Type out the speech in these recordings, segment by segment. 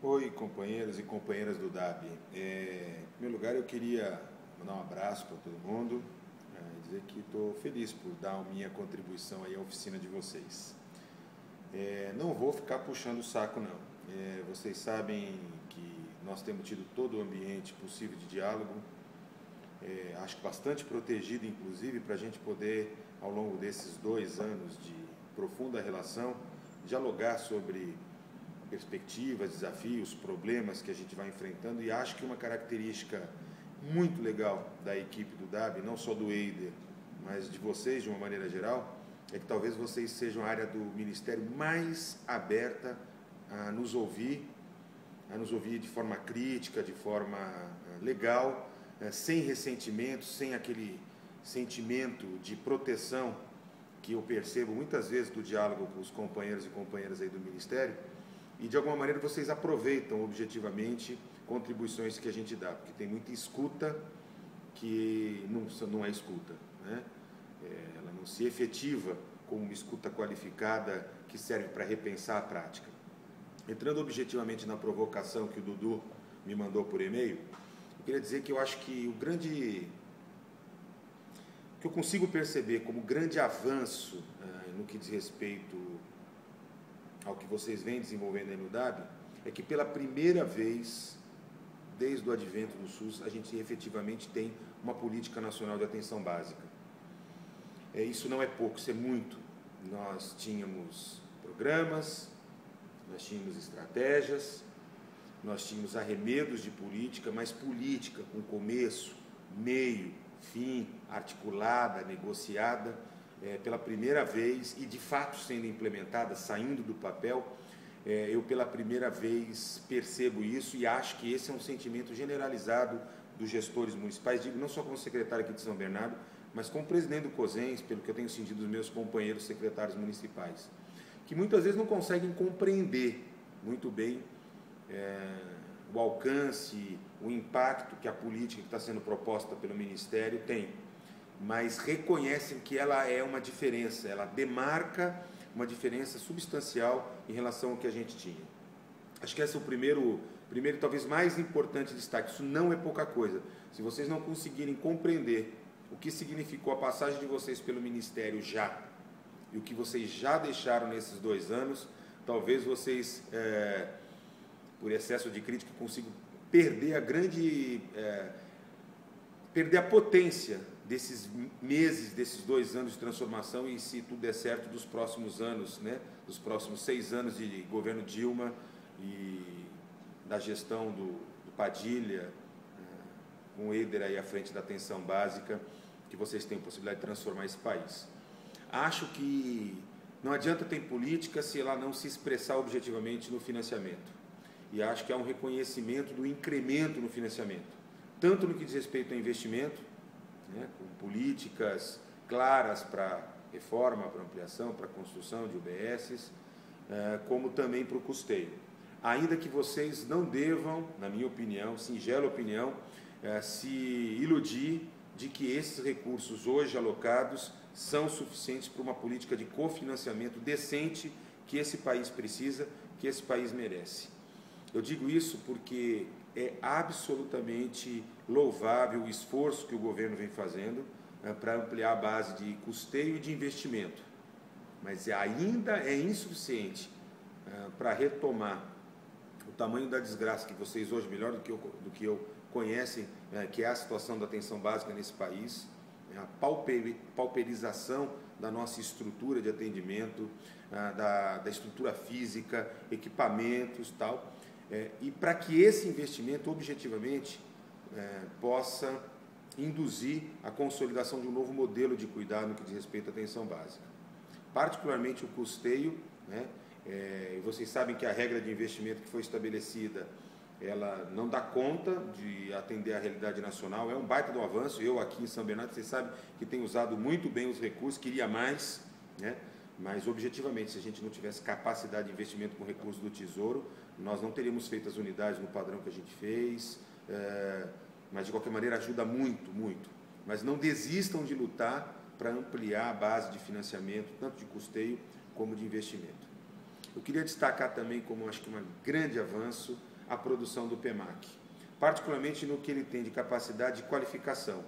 Oi, companheiros e companheiras do DAB. Em primeiro lugar, eu queria mandar um abraço para todo mundo, dizer que estou feliz por dar a minha contribuição aí à oficina de vocês. Não vou ficar puxando o saco, não. Vocês sabem que nós temos tido todo o ambiente possível de diálogo, acho que bastante protegido, inclusive, para a gente poder, ao longo desses 2 anos de profunda relação, dialogar sobre perspectivas, desafios, problemas que a gente vai enfrentando, e acho que uma característica muito legal da equipe do DAB, não só do Eider, mas de vocês de uma maneira geral, é que talvez vocês sejam a área do Ministério mais aberta a nos ouvir de forma crítica, de forma legal, sem ressentimento, sem aquele sentimento de proteção que eu percebo muitas vezes do diálogo com os companheiros e companheiras aí do Ministério. E de alguma maneira vocês aproveitam objetivamente contribuições que a gente dá, porque tem muita escuta que não é escuta, né? Ela não se efetiva como uma escuta qualificada que serve para repensar a prática. Entrando objetivamente na provocação que o Dudu me mandou por e-mail, eu queria dizer que eu acho que que eu consigo perceber como grande avanço no que diz respeito ao que vocês vêm desenvolvendo aí no DAB, é que pela primeira vez, desde o advento do SUS, a gente efetivamente tem uma política nacional de atenção básica. Isso não é pouco, isso é muito. Nós tínhamos programas, nós tínhamos estratégias, nós tínhamos arremedos de política, mas política com começo, meio, fim, articulada, negociada, pela primeira vez, e de fato sendo implementada, saindo do papel, eu pela primeira vez percebo isso e acho que esse é um sentimento generalizado dos gestores municipais, digo não só como secretário aqui de São Bernardo, mas como presidente do COSENS, pelo que eu tenho sentido dos meus companheiros secretários municipais, que muitas vezes não conseguem compreender muito bem o alcance, o impacto que a política que está sendo proposta pelo Ministério tem, mas reconhecem que ela é uma diferença, ela demarca uma diferença substancial em relação ao que a gente tinha. Acho que esse é o primeiro talvez mais importante destaque. Isso não é pouca coisa. Se vocês não conseguirem compreender o que significou a passagem de vocês pelo Ministério já, e o que vocês já deixaram nesses 2 anos, talvez vocês, por excesso de crítica, consigam perder perder a potência desses meses, desses 2 anos de transformação, e se tudo der certo, dos próximos anos, né, dos próximos 6 anos de governo Dilma e da gestão do Padilha, com o Eider aí à frente da atenção básica, que vocês têm a possibilidade de transformar esse país. Acho que não adianta ter política se ela não se expressar objetivamente no financiamento. E acho que há um reconhecimento do incremento no financiamento, tanto no que diz respeito ao investimento, né, com políticas claras para reforma, para ampliação, para construção de UBSs, como também para o custeio. Ainda que vocês não devam, na minha opinião, singela opinião, se iludir de que esses recursos hoje alocados são suficientes para uma política de cofinanciamento decente que esse país precisa, que esse país merece. Eu digo isso porque é absolutamente louvável o esforço que o governo vem fazendo para ampliar a base de custeio e de investimento, mas ainda é insuficiente para retomar o tamanho da desgraça que vocês hoje, melhor do que eu conhecem, que é a situação da atenção básica nesse país, a pauperização da nossa estrutura de atendimento, da estrutura física, equipamentos, tal. E para que esse investimento, objetivamente, possa induzir a consolidação de um novo modelo de cuidado no que diz respeito à atenção básica. Particularmente o custeio, né? Vocês sabem que a regra de investimento que foi estabelecida, ela não dá conta de atender a realidade nacional, é um baita do avanço. Eu aqui em São Bernardo, vocês sabem que tenho usado muito bem os recursos, queria mais, né? Mas objetivamente, se a gente não tivesse capacidade de investimento com recursos do Tesouro, nós não teríamos feito as unidades no padrão que a gente fez, mas de qualquer maneira ajuda muito, muito. Mas não desistam de lutar para ampliar a base de financiamento, tanto de custeio como de investimento. Eu queria destacar também, como acho que um grande avanço, a produção do PEMAC, particularmente no que ele tem de capacidade de qualificação.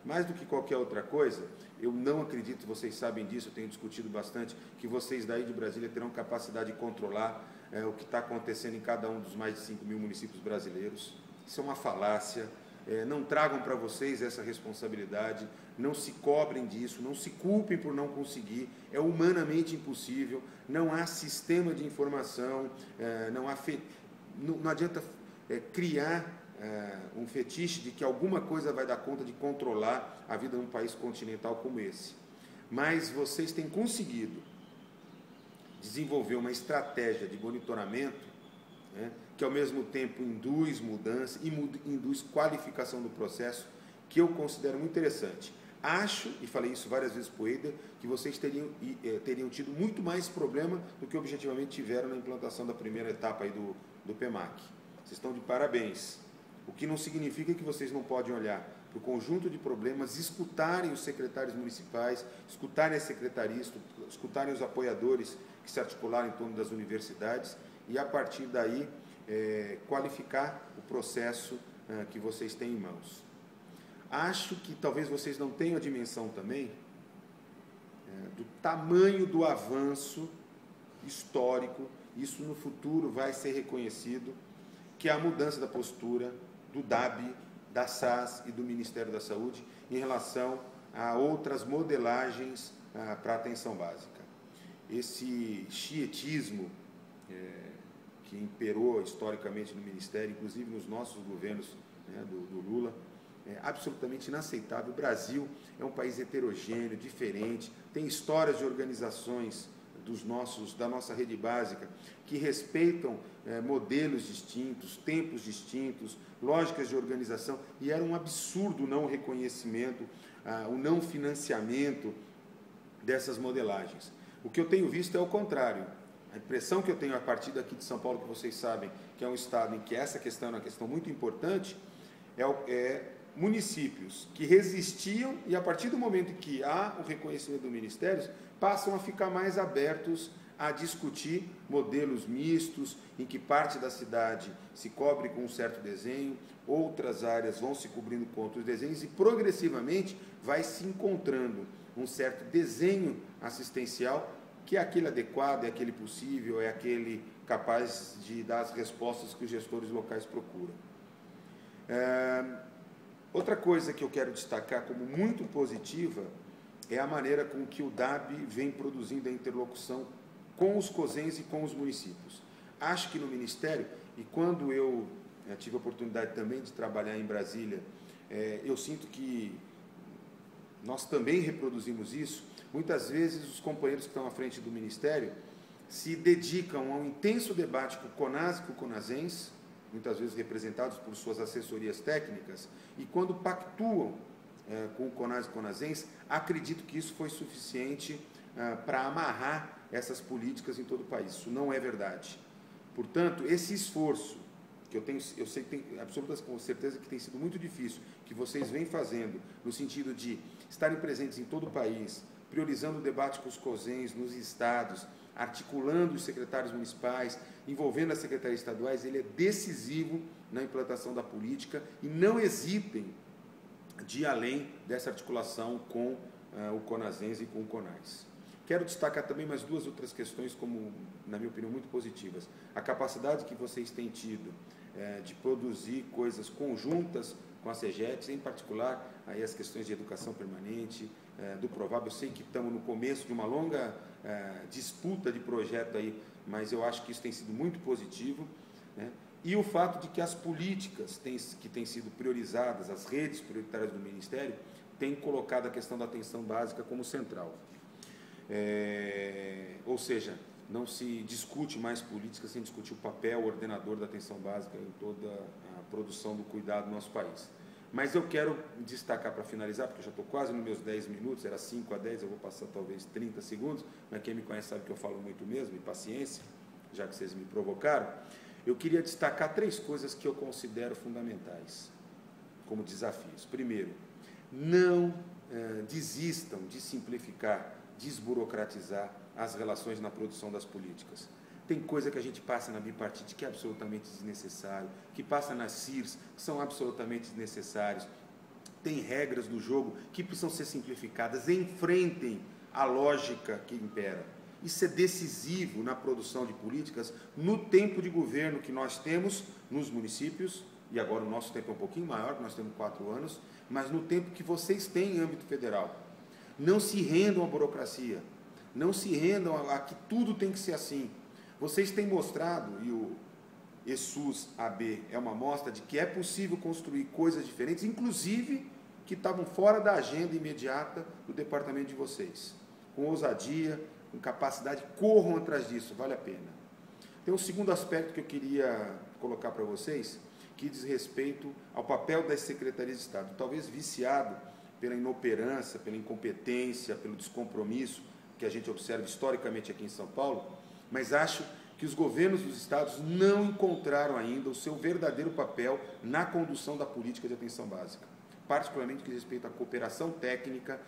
Mais do que qualquer outra coisa, eu não acredito, vocês sabem disso, eu tenho discutido bastante, que vocês daí de Brasília terão capacidade de controlar o que está acontecendo em cada um dos mais de 5 mil municípios brasileiros. Isso é uma falácia. Não tragam para vocês essa responsabilidade, não se cobrem disso, não se culpem por não conseguir, é humanamente impossível, não há sistema de informação, não adianta criar um fetiche de que alguma coisa vai dar conta de controlar a vida num país continental como esse. Mas vocês têm conseguido desenvolver uma estratégia de monitoramento, né, que ao mesmo tempo induz mudança e induz qualificação do processo, que eu considero muito interessante. Acho, e falei isso várias vezes para o Eider, que vocês teriam tido muito mais problema do que objetivamente tiveram na implantação da primeira etapa aí do PEMAC. Vocês estão de parabéns. O que não significa que vocês não podem olhar para o conjunto de problemas, escutarem os secretários municipais, escutarem as secretaristas, escutarem os apoiadores que se articularam em torno das universidades e, a partir daí, qualificar o processo que vocês têm em mãos. Acho que talvez vocês não tenham a dimensão também do tamanho do avanço histórico, isso no futuro vai ser reconhecido, que é a mudança da postura do DAB, da SAS e do Ministério da Saúde em relação a outras modelagens para a atenção básica. Esse xietismo que imperou historicamente no Ministério, inclusive nos nossos governos, né, do Lula, é absolutamente inaceitável. O Brasil é um país heterogêneo, diferente, tem histórias de organizações da nossa rede básica que respeitam modelos distintos, tempos distintos, lógicas de organização, e era um absurdo o não reconhecimento, o não financiamento dessas modelagens. O que eu tenho visto é o contrário. A impressão que eu tenho a partir daqui de São Paulo, que vocês sabem que é um estado em que essa questão é uma questão muito importante, municípios que resistiam e, a partir do momento em que há o reconhecimento do Ministério, passam a ficar mais abertos a discutir modelos mistos, em que parte da cidade se cobre com um certo desenho, outras áreas vão se cobrindo com outros desenhos e, progressivamente, vai se encontrando um certo desenho assistencial que é aquele adequado, é aquele possível, é aquele capaz de dar as respostas que os gestores locais procuram. Outra coisa que eu quero destacar como muito positiva é a maneira com que o DAB vem produzindo a interlocução com os COSENs e com os municípios. Acho que no Ministério, e quando eu tive a oportunidade também de trabalhar em Brasília, eu sinto que nós também reproduzimos isso. Muitas vezes os companheiros que estão à frente do Ministério se dedicam a um intenso debate com o CONAS e com o CONASENS, muitas vezes representados por suas assessorias técnicas, e quando pactuam com o CONAS e CONASENS, acredito que isso foi suficiente para amarrar essas políticas em todo o país. Isso não é verdade. Portanto, esse esforço, que eu sei que tem absoluta certeza que tem sido muito difícil, que vocês vêm fazendo, no sentido de estarem presentes em todo o país, priorizando o debate com os COSENs nos estados, articulando os secretários municipais, envolvendo as secretarias estaduais, ele é decisivo na implantação da política e não hesitem de ir além dessa articulação com o CONASENS e com o CONAS. Quero destacar também mais duas outras questões como, na minha opinião, muito positivas. A capacidade que vocês têm tido de produzir coisas conjuntas com a CEGETS, em particular aí as questões de educação permanente, do Provab. Eu sei que estamos no começo de uma longa disputa de projeto aí, mas eu acho que isso tem sido muito positivo, né? E o fato de que as políticas que têm sido priorizadas, as redes prioritárias do Ministério, têm colocado a questão da atenção básica como central. Ou seja, não se discute mais política sem discutir o papel ordenador da atenção básica em toda a produção do cuidado no nosso país. Mas eu quero destacar, para finalizar, porque eu já estou quase nos meus 10 minutos, era 5 a 10, eu vou passar talvez 30 segundos, mas quem me conhece sabe que eu falo muito mesmo, e paciência, já que vocês me provocaram. Eu queria destacar 3 coisas que eu considero fundamentais como desafios. Primeiro, não desistam de simplificar, desburocratizar as relações na produção das políticas. Tem coisa que a gente passa na bipartite que é absolutamente desnecessário, que passa nas CIRs, que são absolutamente desnecessários. Tem regras do jogo que precisam ser simplificadas. Enfrentem a lógica que impera. Isso é decisivo na produção de políticas no tempo de governo que nós temos nos municípios, e agora o nosso tempo é um pouquinho maior, nós temos 4 anos, mas no tempo que vocês têm em âmbito federal. Não se rendam à burocracia, não se rendam a que tudo tem que ser assim. Vocês têm mostrado, e o ESUS AB é uma amostra de que é possível construir coisas diferentes, inclusive que estavam fora da agenda imediata do departamento de vocês. Com ousadia, com capacidade, corram atrás disso, vale a pena. Tem um segundo aspecto que eu queria colocar para vocês, que diz respeito ao papel das secretarias de Estado, talvez viciado pela inoperância, pela incompetência, pelo descompromisso que a gente observa historicamente aqui em São Paulo, mas acho que os governos dos estados não encontraram ainda o seu verdadeiro papel na condução da política de atenção básica, particularmente no que diz respeito à cooperação técnica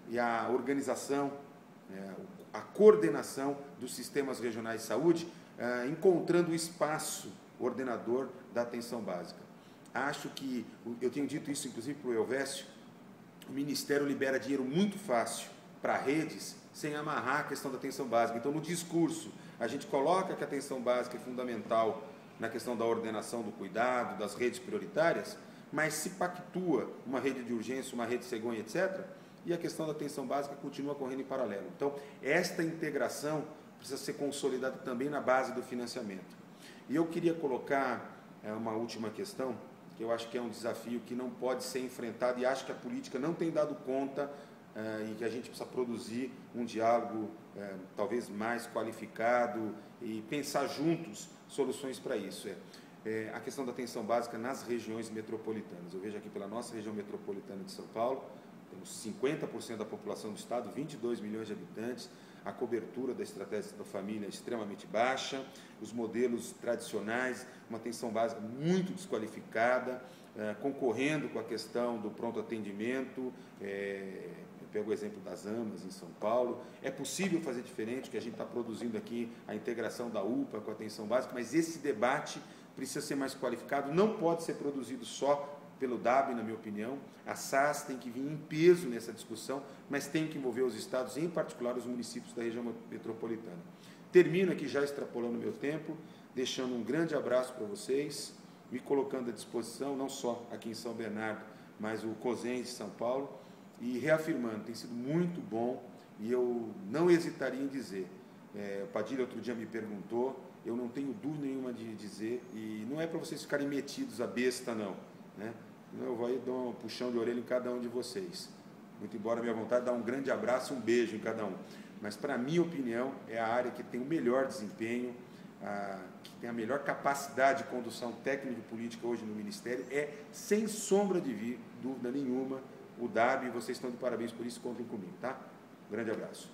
e à organização, a coordenação dos sistemas regionais de saúde, encontrando o espaço ordenador da atenção básica. Acho que, eu tenho dito isso inclusive para o Elvésio, o Ministério libera dinheiro muito fácil para redes, sem amarrar a questão da atenção básica. Então, no discurso, a gente coloca que a atenção básica é fundamental na questão da ordenação do cuidado, das redes prioritárias, mas se pactua uma rede de urgência, uma rede cegonha, etc., e a questão da atenção básica continua correndo em paralelo. Então, esta integração precisa ser consolidada também na base do financiamento. E eu queria colocar uma última questão, que eu acho que é um desafio que não pode ser enfrentado, e acho que a política não tem dado conta, e que a gente precisa produzir um diálogo talvez mais qualificado e pensar juntos soluções para isso. A questão da atenção básica nas regiões metropolitanas. Eu vejo aqui pela nossa região metropolitana de São Paulo, temos 50% da população do estado, 22 milhões de habitantes, a cobertura da estratégia da família é extremamente baixa, os modelos tradicionais, uma atenção básica muito desqualificada, concorrendo com a questão do pronto atendimento, pego o exemplo das AMAs em São Paulo. É possível fazer diferente, que a gente está produzindo aqui a integração da UPA com a atenção básica, mas esse debate precisa ser mais qualificado, não pode ser produzido só pelo DAB, na minha opinião. A SAS tem que vir em peso nessa discussão, mas tem que envolver os estados, em particular os municípios da região metropolitana. Termino aqui já extrapolando o meu tempo, deixando um grande abraço para vocês, me colocando à disposição, não só aqui em São Bernardo, mas o COSEN de São Paulo, e reafirmando, tem sido muito bom, e eu não hesitaria em dizer, o Padilha outro dia me perguntou, eu não tenho dúvida nenhuma de dizer, e não é para vocês ficarem metidos a besta, não, né? Eu vou aí dar um puxão de orelha em cada um de vocês, muito embora a minha vontade é dar um grande abraço, um beijo em cada um, mas para a minha opinião, é a área que tem o melhor desempenho, que tem a melhor capacidade de condução técnica e política hoje no Ministério, sem sombra de dúvida nenhuma, o DAB, e vocês estão de parabéns por isso, contem comigo, tá? Grande abraço.